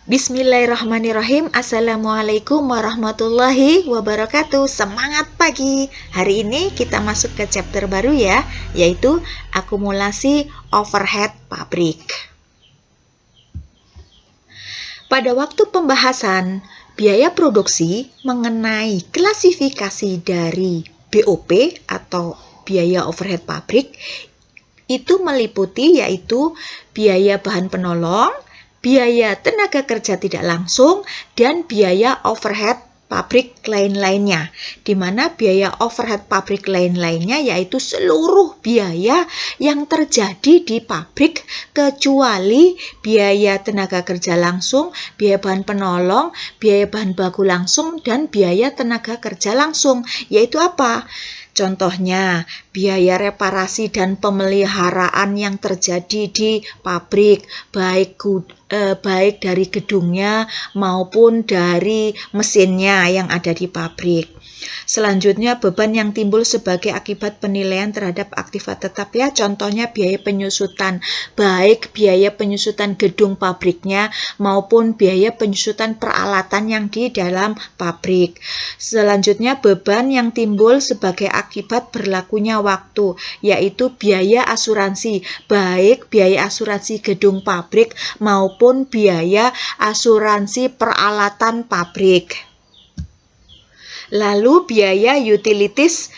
Bismillahirrahmanirrahim. Assalamualaikum warahmatullahi wabarakatuh. Semangat pagi. Hari ini kita masuk ke chapter baru ya, yaitu akumulasi overhead pabrik. Pada waktu pembahasan biaya produksi mengenai klasifikasi dari BOP atau biaya overhead pabrik, itu meliputi yaitu biaya bahan penolong, biaya tenaga kerja tidak langsung, dan biaya overhead pabrik lain-lainnya. Di mana biaya overhead pabrik lain-lainnya yaitu seluruh biaya yang terjadi di pabrik kecuali biaya tenaga kerja langsung, biaya bahan penolong, biaya bahan baku langsung, dan biaya tenaga kerja langsung. Yaitu apa? Contohnya, biaya reparasi dan pemeliharaan yang terjadi di pabrik, baik dari gedungnya maupun dari mesinnya yang ada di pabrik. Selanjutnya, beban yang timbul sebagai akibat penilaian terhadap aktiva tetap ya, contohnya biaya penyusutan, baik biaya penyusutan gedung pabriknya maupun biaya penyusutan peralatan yang di dalam pabrik. Selanjutnya, beban yang timbul sebagai akibat berlakunya waktu, yaitu biaya asuransi, baik biaya asuransi gedung pabrik maupun biaya asuransi peralatan pabrik. Lalu biaya utilities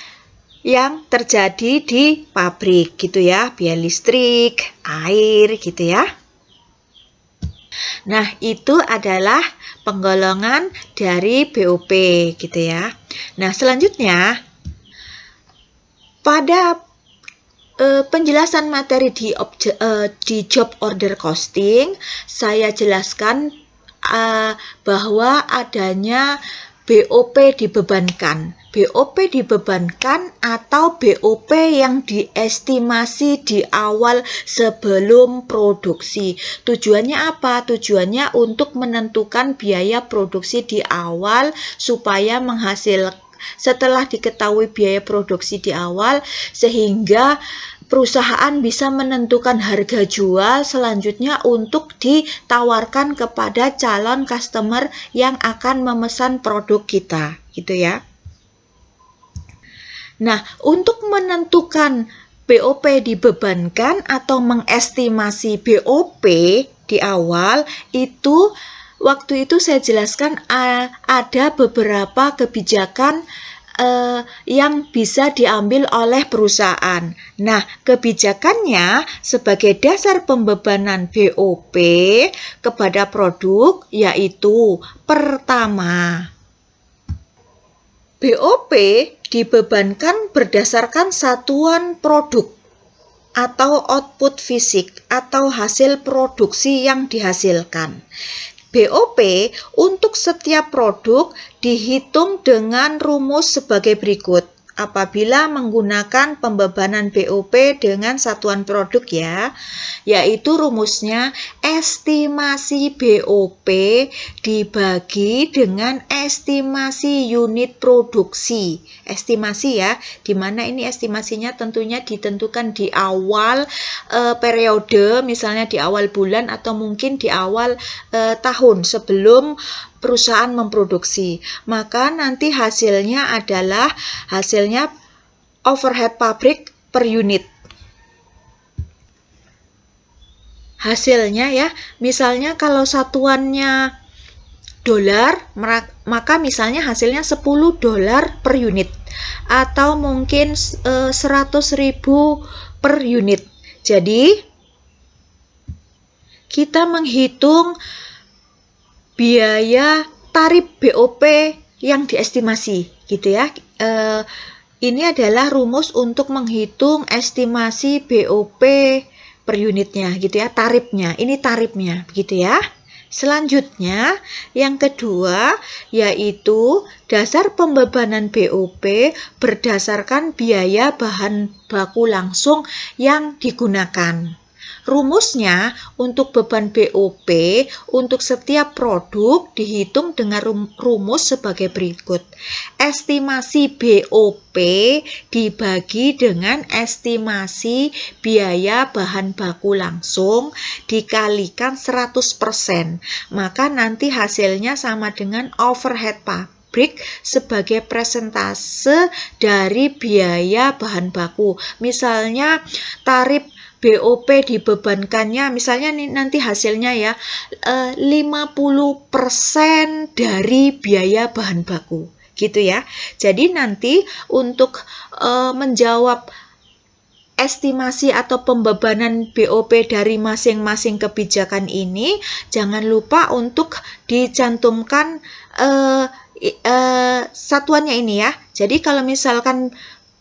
yang terjadi di pabrik gitu ya, biaya listrik, air gitu ya. Nah, itu adalah penggolongan dari BOP gitu ya. Nah, selanjutnya pada penjelasan materi di job order costing, saya jelaskan bahwa adanya BOP dibebankan. BOP dibebankan atau BOP yang diestimasi di awal sebelum produksi. Tujuannya apa? Tujuannya untuk menentukan biaya produksi di awal supaya setelah diketahui biaya produksi di awal, sehingga perusahaan bisa menentukan harga jual selanjutnya untuk ditawarkan kepada calon customer yang akan memesan produk kita, gitu ya. Nah, untuk menentukan BOP dibebankan atau mengestimasi BOP di awal itu, waktu itu saya jelaskan ada beberapa kebijakan yang bisa diambil oleh perusahaan. Nah, kebijakannya sebagai dasar pembebanan BOP kepada produk yaitu pertama, BOP dibebankan berdasarkan satuan produk atau output fisik atau hasil produksi yang dihasilkan. BOP untuk setiap produk dihitung dengan rumus sebagai berikut. Apabila menggunakan pembebanan BOP dengan satuan produk ya, yaitu rumusnya estimasi BOP dibagi dengan estimasi unit produksi. Estimasi ya, dimana ini estimasinya tentunya ditentukan di awal periode, misalnya di awal bulan atau mungkin di awal tahun sebelum perusahaan memproduksi. Maka nanti hasilnya adalah overhead pabrik per unit. Hasilnya ya, misalnya kalau satuannya dolar, maka misalnya hasilnya $10 per unit atau mungkin 100.000 per unit. Jadi kita menghitung biaya tarif BOP yang diestimasi gitu ya. Ini adalah rumus untuk menghitung estimasi BOP per unitnya gitu ya, tarifnya. Ini tarifnya begitu ya. Selanjutnya, yang kedua yaitu dasar pembebanan BOP berdasarkan biaya bahan baku langsung yang digunakan. Rumusnya untuk beban BOP untuk setiap produk dihitung dengan rumus sebagai berikut. Estimasi BOP dibagi dengan estimasi biaya bahan baku langsung dikalikan 100%. Maka nanti hasilnya sama dengan overhead pabrik sebagai persentase dari biaya bahan baku. Misalnya tarif BOP dibebankannya, misalnya nanti hasilnya ya 50% dari biaya bahan baku, gitu ya. Jadi nanti untuk menjawab estimasi atau pembebanan BOP dari masing-masing kebijakan ini, jangan lupa untuk dicantumkan satuannya ini ya. Jadi kalau misalkan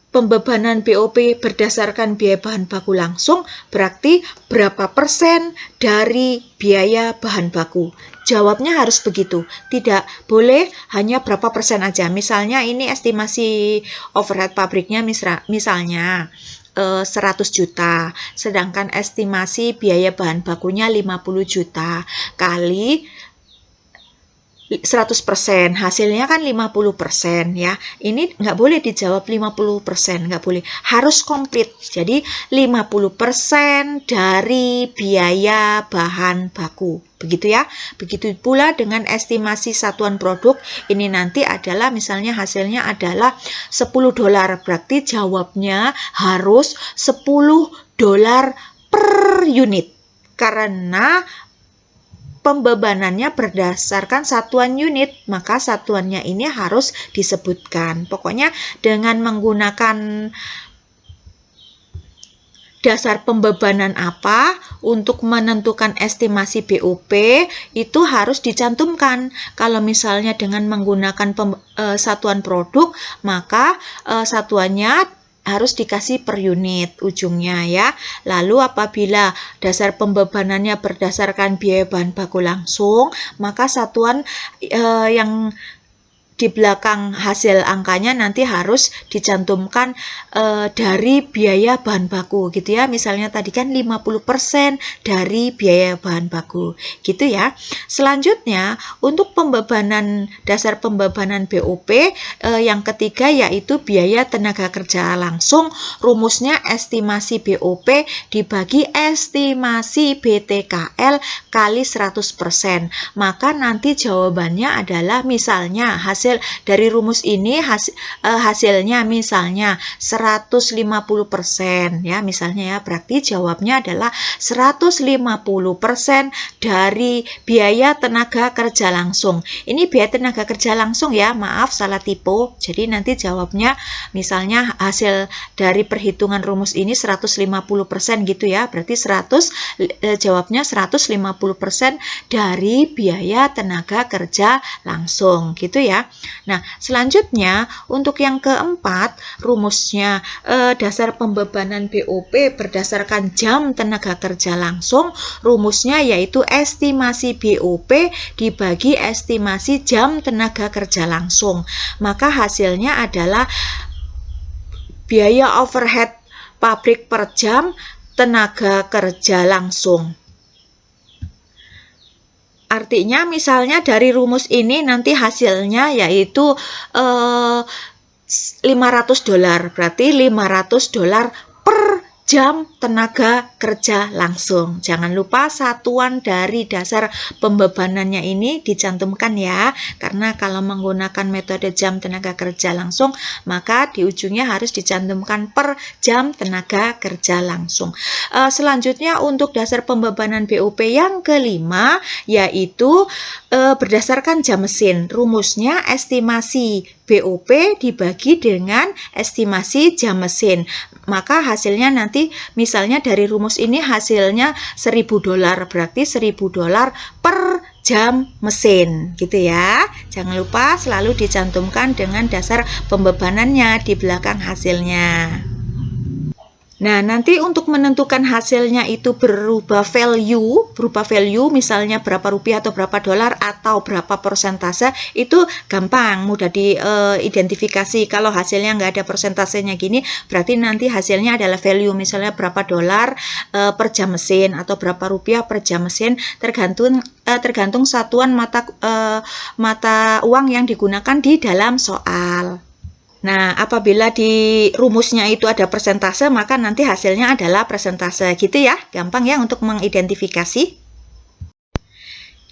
pembebanan BOP berdasarkan biaya bahan baku langsung, berarti berapa persen dari biaya bahan baku? Jawabnya harus begitu, tidak boleh hanya berapa persen aja. Misalnya ini estimasi overhead pabriknya misalnya 100 juta, sedangkan estimasi biaya bahan bakunya 50 juta, kali 100%, hasilnya kan 50% ya. Ini nggak boleh dijawab 50%, nggak boleh. Harus komplit. Jadi 50% dari biaya bahan baku. Begitu ya. Begitu pula dengan estimasi satuan produk. Ini nanti adalah misalnya hasilnya adalah $10. Berarti jawabnya harus $10 per unit. Karena pembebanannya berdasarkan satuan unit, maka satuannya ini harus disebutkan. Pokoknya dengan menggunakan dasar pembebanan apa untuk menentukan estimasi BOP itu harus dicantumkan. Kalau misalnya dengan menggunakan satuan produk, maka satuannya harus dikasih per unit ujungnya ya. Lalu apabila dasar pembebanannya berdasarkan biaya bahan baku langsung, maka satuan yang di belakang hasil angkanya nanti harus dicantumkan dari biaya bahan baku gitu ya. Misalnya tadi kan 50% dari biaya bahan baku gitu ya. Selanjutnya untuk pembebanan, dasar pembebanan BOP yang ketiga yaitu biaya tenaga kerja langsung. Rumusnya estimasi BOP dibagi estimasi BTKL kali 100%. Maka nanti jawabannya adalah misalnya hasil dari rumus ini hasilnya misalnya 150% ya, misalnya ya, berarti jawabnya adalah 150% dari biaya tenaga kerja langsung. Ini biaya tenaga kerja langsung ya, maaf salah tipe. Jadi nanti jawabnya misalnya hasil dari perhitungan rumus ini 150% gitu ya. Berarti jawabnya 150% dari biaya tenaga kerja langsung gitu ya. Nah, selanjutnya untuk yang keempat, rumusnya dasar pembebanan BOP berdasarkan jam tenaga kerja langsung. Rumusnya yaitu estimasi BOP dibagi estimasi jam tenaga kerja langsung. Maka hasilnya adalah biaya overhead pabrik per jam tenaga kerja langsung. Artinya misalnya dari rumus ini nanti hasilnya yaitu $500, berarti $500 per jam tenaga kerja langsung. Jangan lupa satuan dari dasar pembebanannya ini dicantumkan ya, karena kalau menggunakan metode jam tenaga kerja langsung, maka di ujungnya harus dicantumkan per jam tenaga kerja langsung. Selanjutnya untuk dasar pembebanan BOP yang kelima, yaitu berdasarkan jam mesin. Rumusnya estimasi BOP dibagi dengan estimasi jam mesin. Maka hasilnya nanti misalnya dari rumus ini hasilnya $1000, berarti $1000 per jam mesin gitu ya. Jangan lupa selalu dicantumkan dengan dasar pembebanannya di belakang hasilnya. Nah, nanti untuk menentukan hasilnya itu berupa value misalnya berapa rupiah atau berapa dolar atau berapa persentase, itu gampang, mudah diidentifikasi. Kalau hasilnya nggak ada persentasenya gini, berarti nanti hasilnya adalah value, misalnya berapa dolar per jam mesin atau berapa rupiah per jam mesin, tergantung satuan mata uang yang digunakan di dalam soal. Nah, apabila di rumusnya itu ada persentase, maka nanti hasilnya adalah persentase. Gitu ya, gampang ya untuk mengidentifikasi.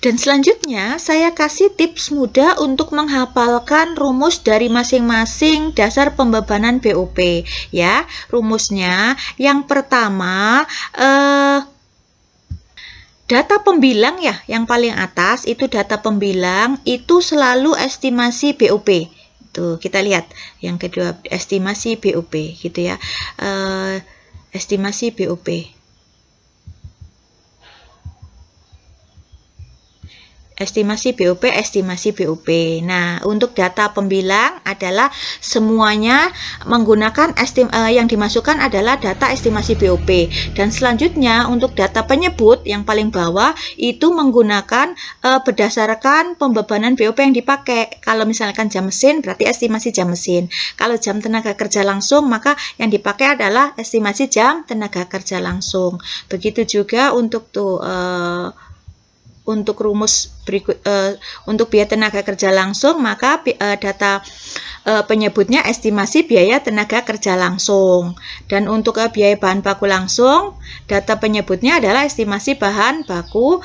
Dan selanjutnya, saya kasih tips mudah untuk menghafalkan rumus dari masing-masing dasar pembebanan BOP. Ya, rumusnya yang pertama, data pembilang ya, yang paling atas itu data pembilang itu selalu estimasi BOP. Tuh, kita lihat yang kedua, estimasi BOP gitu ya. Estimasi BOP. Estimasi BOP. Nah, untuk data pembilang adalah semuanya menggunakan yang dimasukkan adalah data estimasi BOP. Dan selanjutnya untuk data penyebut yang paling bawah itu menggunakan berdasarkan pembebanan BOP yang dipakai. Kalau misalkan jam mesin berarti estimasi jam mesin. Kalau jam tenaga kerja langsung maka yang dipakai adalah estimasi jam tenaga kerja langsung. Begitu juga untuk untuk rumus berikut, untuk biaya tenaga kerja langsung, maka data penyebutnya estimasi biaya tenaga kerja langsung. Dan untuk biaya bahan baku langsung, data penyebutnya adalah estimasi bahan baku.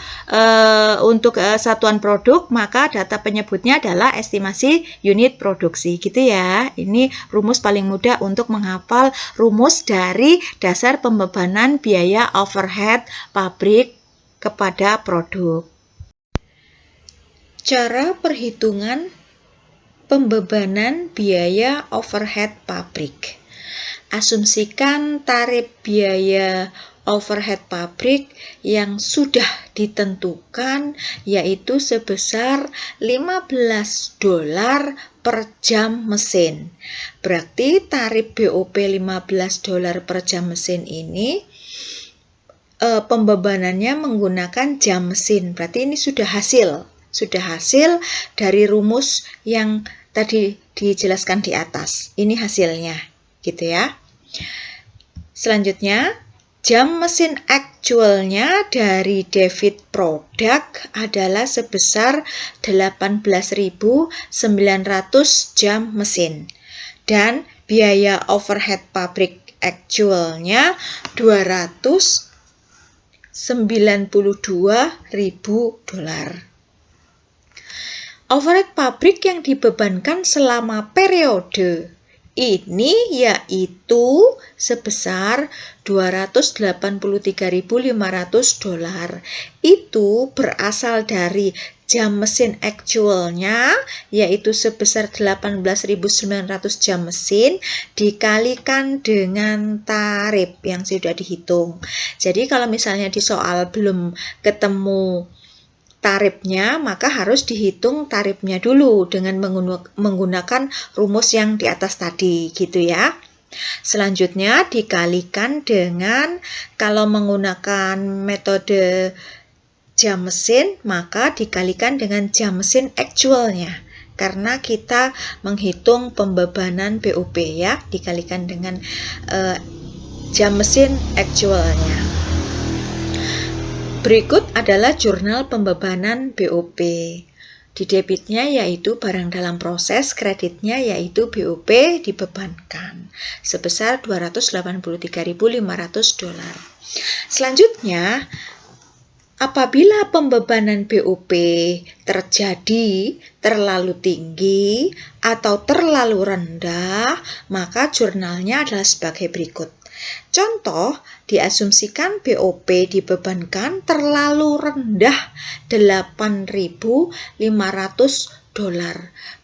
Untuk satuan produk, maka data penyebutnya adalah estimasi unit produksi. Gitu ya. Ini rumus paling mudah untuk menghafal rumus dari dasar pembebanan biaya overhead pabrik kepada produk. Cara perhitungan pembebanan biaya overhead pabrik. Asumsikan tarif biaya overhead pabrik yang sudah ditentukan yaitu sebesar $15 per jam mesin. Berarti tarif BOP $15 per jam mesin ini pembebanannya menggunakan jam mesin. Berarti ini sudah hasil dari rumus yang tadi dijelaskan di atas. Ini hasilnya, gitu ya. Selanjutnya, jam mesin aktualnya dari debit produk adalah sebesar 18.900 jam mesin. Dan biaya overhead pabrik aktualnya $292.000. Overhead pabrik yang dibebankan selama periode ini yaitu sebesar $283.500. Itu berasal dari jam mesin aktualnya yaitu sebesar 18.900 jam mesin dikalikan dengan tarif yang sudah dihitung. Jadi kalau misalnya di soal belum ketemu tarifnya, maka harus dihitung tarifnya dulu dengan menggunakan rumus yang di atas tadi, gitu ya. Selanjutnya dikalikan dengan, kalau menggunakan metode jam mesin, maka dikalikan dengan jam mesin aktualnya. Karena kita menghitung pembebanan BOP ya, dikalikan dengan jam mesin aktualnya. Berikut adalah jurnal pembebanan BOP. Di debitnya yaitu barang dalam proses, kreditnya yaitu BOP dibebankan sebesar $283.500. Selanjutnya, apabila pembebanan BOP terjadi terlalu tinggi atau terlalu rendah, maka jurnalnya adalah sebagai berikut. Contoh, diasumsikan BOP dibebankan terlalu rendah $8.500.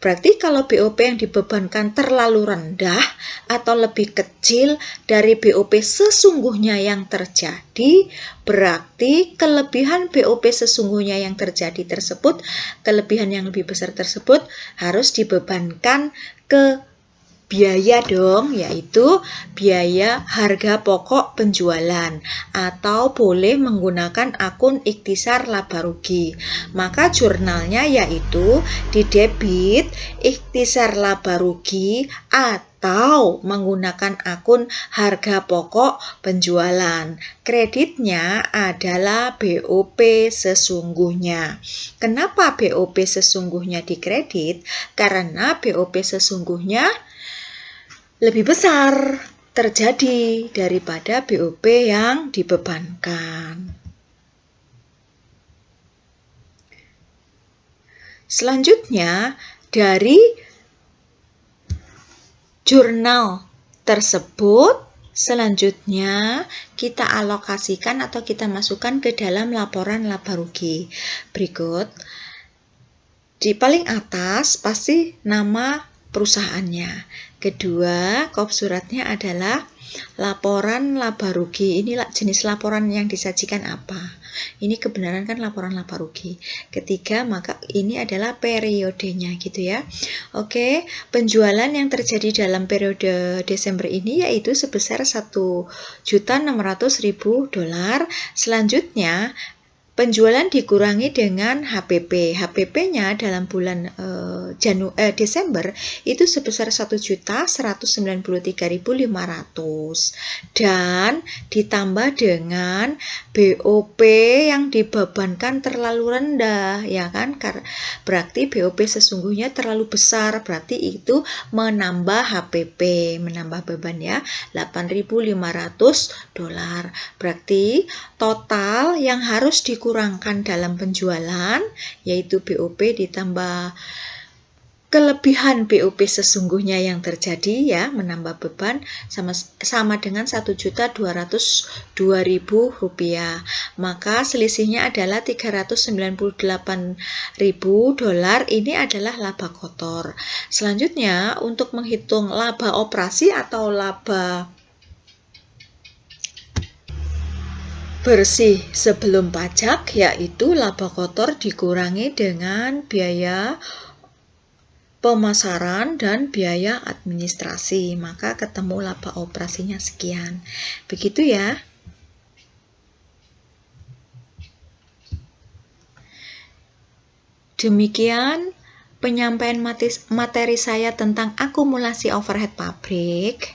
Berarti kalau BOP yang dibebankan terlalu rendah atau lebih kecil dari BOP sesungguhnya yang terjadi, berarti kelebihan BOP sesungguhnya yang terjadi tersebut, kelebihan yang lebih besar tersebut harus dibebankan ke biaya dong, yaitu biaya harga pokok penjualan, atau boleh menggunakan akun ikhtisar laba rugi. Maka jurnalnya yaitu di debit ikhtisar laba rugi atau menggunakan akun harga pokok penjualan. Kreditnya adalah BOP sesungguhnya. Kenapa BOP sesungguhnya dikredit? Karena BOP sesungguhnya lebih besar terjadi daripada BOP yang dibebankan. Selanjutnya, dari jurnal tersebut, selanjutnya kita alokasikan atau kita masukkan ke dalam laporan laba rugi. Berikut, di paling atas pasti nama perusahaannya. Kedua, kop suratnya adalah laporan laba rugi. Ini jenis laporan yang disajikan apa? Ini kebenaran kan laporan laba rugi. Ketiga, maka ini adalah periodenya gitu ya. Oke, penjualan yang terjadi dalam periode Desember ini yaitu sebesar $1.600.000. Selanjutnya, penjualan dikurangi dengan HPP. HPP-nya dalam bulan Desember itu sebesar 1.193.500 dan ditambah dengan BOP yang dibebankan terlalu rendah, ya kan? Berarti BOP sesungguhnya terlalu besar, berarti itu menambah HPP, menambah beban ya, $8.500. Berarti total yang harus dikurangkan dalam penjualan yaitu BOP ditambah kelebihan BOP sesungguhnya yang terjadi ya, menambah beban sama dengan $1.202.000. Maka selisihnya adalah $398.000. Ini adalah laba kotor. Selanjutnya untuk menghitung laba operasi atau laba bersih sebelum pajak, yaitu laba kotor dikurangi dengan biaya pemasaran dan biaya administrasi, maka ketemu laba operasinya sekian. Begitu ya. Demikian penyampaian materi saya tentang akumulasi overhead pabrik.